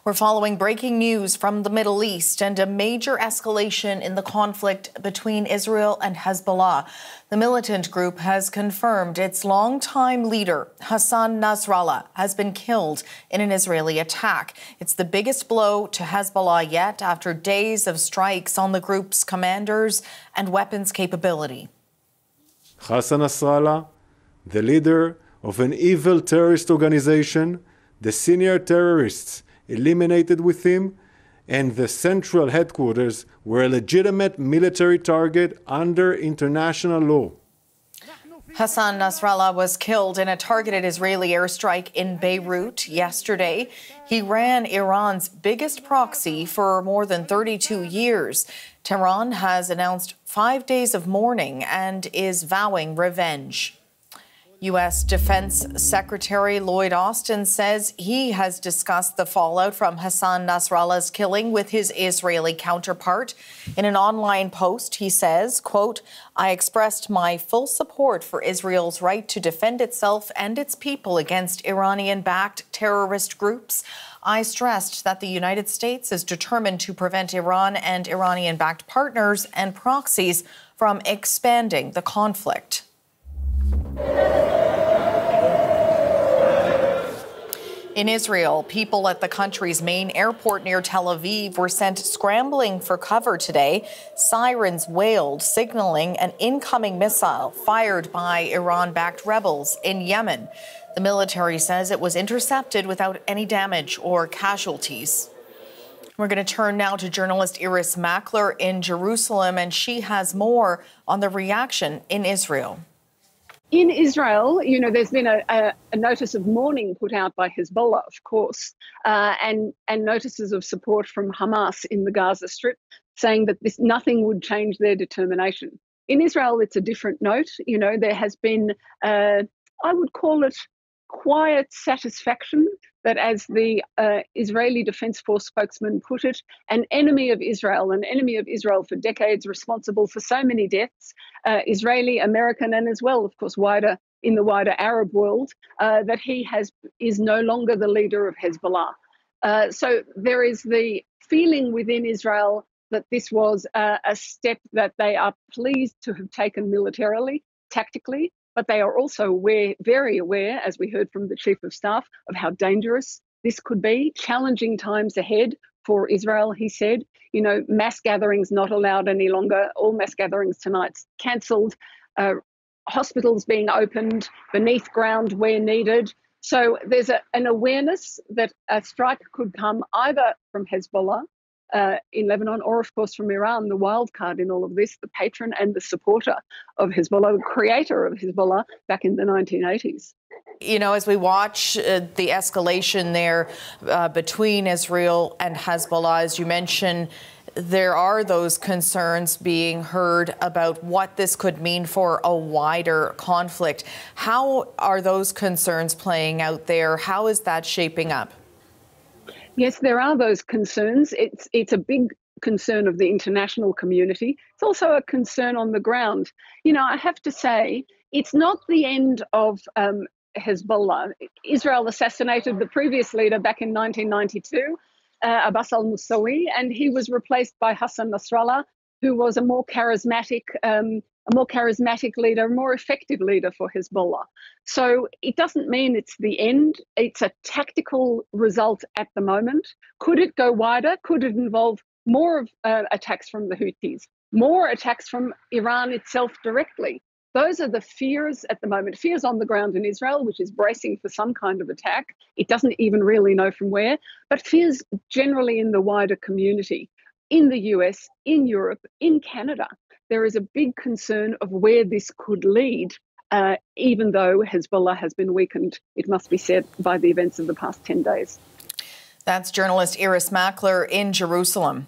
We're following breaking news from the Middle East and a major escalation in the conflict between Israel and Hezbollah. The militant group has confirmed its longtime leader, Hassan Nasrallah, has been killed in an Israeli attack. It's the biggest blow to Hezbollah yet after days of strikes on the group's commanders and weapons capability. Hassan Nasrallah, the leader of an evil terrorist organization, the senior terrorists eliminated with him, and the central headquarters were a legitimate military target under international law. Hassan Nasrallah was killed in a targeted Israeli airstrike in Beirut yesterday. He ran Iran's biggest proxy for more than 32 years. Tehran has announced 5 days of mourning and is vowing revenge. U.S. Defense Secretary Lloyd Austin says he has discussed the fallout from Hassan Nasrallah's killing with his Israeli counterpart. In an online post, he says, quote, "I expressed my full support for Israel's right to defend itself and its people against Iranian-backed terrorist groups. I stressed that the United States is determined to prevent Iran and Iranian-backed partners and proxies from expanding the conflict." In Israel, people at the country's main airport near Tel Aviv were sent scrambling for cover today. Sirens wailed, signaling an incoming missile fired by Iran-backed rebels in Yemen. The military says it was intercepted without any damage or casualties. We're going to turn now to journalist Iris Mackler in Jerusalem, and she has more on the reaction in Israel. In Israel, there's been a notice of mourning put out by Hezbollah, of course, and notices of support from Hamas in the Gaza Strip, saying that nothing would change their determination. In Israel, it's a different note. There has been, I would call it, quiet satisfaction that, as the Israeli Defense Force spokesman put it, an enemy of Israel for decades, responsible for so many deaths, Israeli, American, and as well, of course, in the wider Arab world, that he is no longer the leader of Hezbollah. So there is the feeling within Israel that this was a step that they are pleased to have taken militarily, tactically, but they are also very aware, as we heard from the Chief of Staff, of how dangerous this could be. Challenging times ahead for Israel, he said. Mass gatherings not allowed any longer. All mass gatherings tonight cancelled. Hospitals being opened beneath ground where needed. So there's an awareness that a strike could come either from Hezbollah in Lebanon, or of course from Iran, the wild card in all of this, the patron and the supporter of Hezbollah, the creator of Hezbollah back in the 1980s. As we watch the escalation there between Israel and Hezbollah, as you mentioned, there are those concerns being heard about what this could mean for a wider conflict. How are those concerns playing out there? How is that shaping up? Yes, there are those concerns. It's a big concern of the international community. It's also a concern on the ground. I have to say, it's not the end of Hezbollah. Israel assassinated the previous leader back in 1992, Abbas al-Musawi, and he was replaced by Hassan Nasrallah, who was a more charismatic leader, a more effective leader for Hezbollah. So it doesn't mean it's the end. It's a tactical result at the moment. Could it go wider? Could it involve more attacks from the Houthis, more attacks from Iran itself directly? Those are the fears at the moment. Fears on the ground in Israel, which is bracing for some kind of attack. It doesn't even really know from where, but fears generally in the wider community, in the US, in Europe, in Canada. There is a big concern of where this could lead, even though Hezbollah has been weakened, it must be said, by the events of the past 10 days. That's journalist Iris Mackler in Jerusalem.